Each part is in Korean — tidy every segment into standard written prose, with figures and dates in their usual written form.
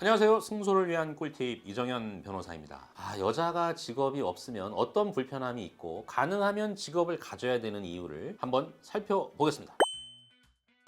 안녕하세요. 승소를 위한 꿀팁 이정현 변호사입니다. 여자가 직업이 없으면 어떤 불편함이 있고 가능하면 직업을 가져야 되는 이유를 한번 살펴보겠습니다.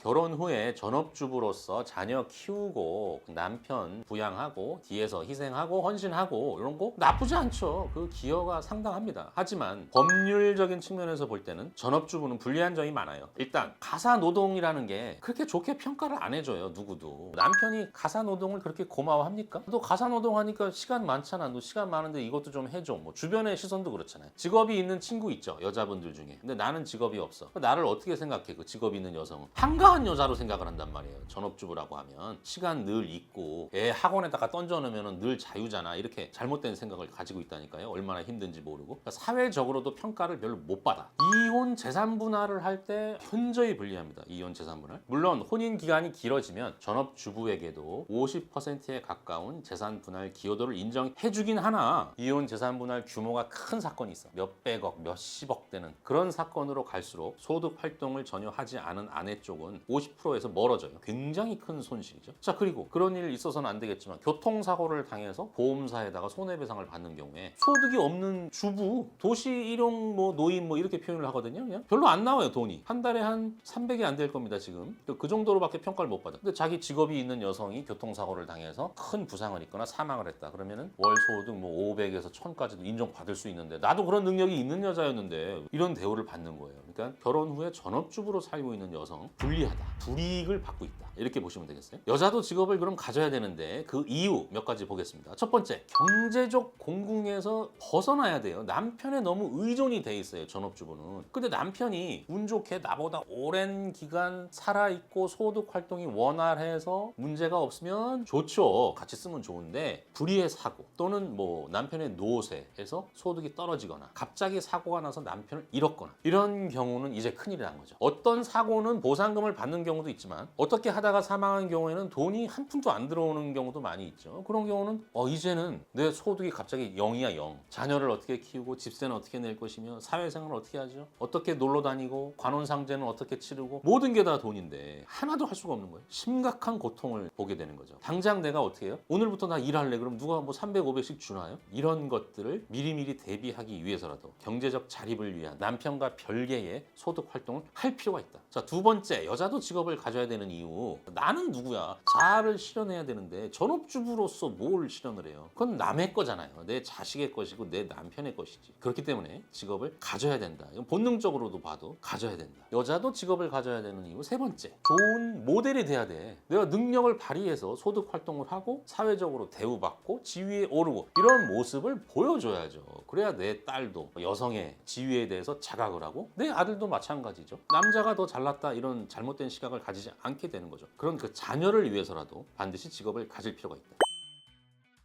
결혼 후에 전업주부로서 자녀 키우고 남편 부양하고 뒤에서 희생하고 헌신하고 이런 거 나쁘지 않죠. 그 기여가 상당합니다. 하지만 법률적인 측면에서 볼 때는 전업주부는 불리한 점이 많아요. 일단 가사노동이라는 게 그렇게 좋게 평가를 안 해줘요. 누구도. 남편이 가사노동을 그렇게 고마워합니까? 너 가사노동하니까 시간 많잖아. 너 시간 많은데 이것도 좀 해줘. 뭐 주변의 시선도 그렇잖아요. 직업이 있는 친구 있죠. 여자분들 중에. 근데 나는 직업이 없어. 나를 어떻게 생각해? 그 직업이 있는 여성은. 한가한 여자로 생각을 한단 말이에요. 전업주부라고 하면 시간 늘 있고 애 학원에다가 던져놓으면 늘 자유잖아. 이렇게 잘못된 생각을 가지고 있다니까요. 얼마나 힘든지 모르고. 그러니까 사회적으로도 평가를 별로 못 받아. 이혼 재산 분할을 할 때 현저히 불리합니다. 이혼 재산 분할. 물론 혼인 기간이 길어지면 전업주부에게도 50%에 가까운 재산 분할 기여도를 인정해주긴 하나 이혼 재산 분할 규모가 큰 사건이 있어. 몇백억, 몇십억 되는 그런 사건으로 갈수록 소득 활동을 전혀 하지 않은 아내 쪽은 50%에서 멀어져요. 굉장히 큰 손실이죠. 자, 그리고 그런 일 있어서는 안 되겠지만 교통사고를 당해서 보험사에다가 손해배상을 받는 경우에 소득이 없는 주부, 도시 일용 노인 이렇게 표현을 하거든요. 그냥 별로 안 나와요, 돈이. 한 달에 한 300이 안 될 겁니다, 지금. 그 정도로밖에 평가를 못 받아. 근데 자기 직업이 있는 여성이 교통사고를 당해서 큰 부상을 입거나 사망을 했다. 그러면은 월 소득 500에서 1000까지도 인정받을 수 있는데 나도 그런 능력이 있는 여자였는데 이런 대우를 받는 거예요. 그러니까 결혼 후에 전업주부로 살고 있는 여성 불리하다. 불이익을 받고 있다. 이렇게 보시면 되겠어요. 여자도 직업을 그럼 가져야 되는데 그 이유 몇 가지 보겠습니다. 첫 번째, 경제적 공궁에서 벗어나야 돼요. 남편에 너무 의존이 돼 있어요. 전업주부는. 근데 남편이 운 좋게 나보다 오랜 기간 살아있고 소득 활동이 원활해서 문제가 없으면 좋죠. 같이 쓰면 좋은데 불의의 사고 또는 남편의 노쇠에서 소득이 떨어지거나 갑자기 사고가 나서 남편을 잃었거나 이런 경우는 이제 큰일이 난 거죠. 어떤 사고는 보상금을 받는 경우도 있지만 어떻게 하다가 사망한 경우에는 돈이 한 푼도 안 들어오는 경우도 많이 있죠. 그런 경우는 이제는 내 소득이 갑자기 0이야 0. 자녀를 어떻게 키우고 집세는 어떻게 낼 것이며 사회생활을 어떻게 하죠? 어떻게 놀러 다니고 관혼상제는 어떻게 치르고 모든 게 다 돈인데 하나도 할 수가 없는 거예요. 심각한 고통을 보게 되는 거죠. 당장 내가 어떻게 해요? 오늘부터 나 일할래. 그럼 누가 300, 500씩 주나요? 이런 것들을 미리미리 대비하기 위해서라도 경제적 자립을 위한 남편과 별개의 소득 활동을 할 필요가 있다. 자, 두 번째, 여자도 직업을 가져야 되는 이유. 나는 누구야? 자아를 실현해야 되는데 전업주부로서 뭘 실현을 해요? 그건 남의 거잖아요. 내 자식의 것이고 내 남편의 것이지. 그렇기 때문에 직업을 가져야 된다. 이건 본능적으로도 봐도 가져야 된다. 여자도 직업을 가져야 되는 이유. 세 번째, 좋은 모델이 돼야 돼. 내가 능력을 발휘해서 소득 활동을 하고 사회적으로 대우받고 지위에 오르고 이런 모습을 보여줘야죠. 그래야 내 딸도 여성의 지위에 대해서 자각을 하고 내 아들도 마찬가지죠. 남자가 더 잘났다 이런 잘못된 시각을 가지지 않게 되는 거죠. 그런 그 자녀를 위해서라도 반드시 직업을 가질 필요가 있다.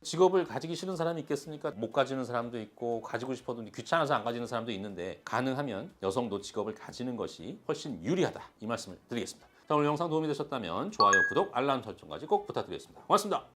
직업을 가지기 싫은 사람이 있겠습니까? 못 가지는 사람도 있고 가지고 싶어도 귀찮아서 안 가지는 사람도 있는데 가능하면 여성도 직업을 가지는 것이 훨씬 유리하다. 이 말씀을 드리겠습니다. 자, 오늘 영상 도움이 되셨다면 좋아요, 구독, 알람 설정까지 꼭 부탁드리겠습니다. 고맙습니다.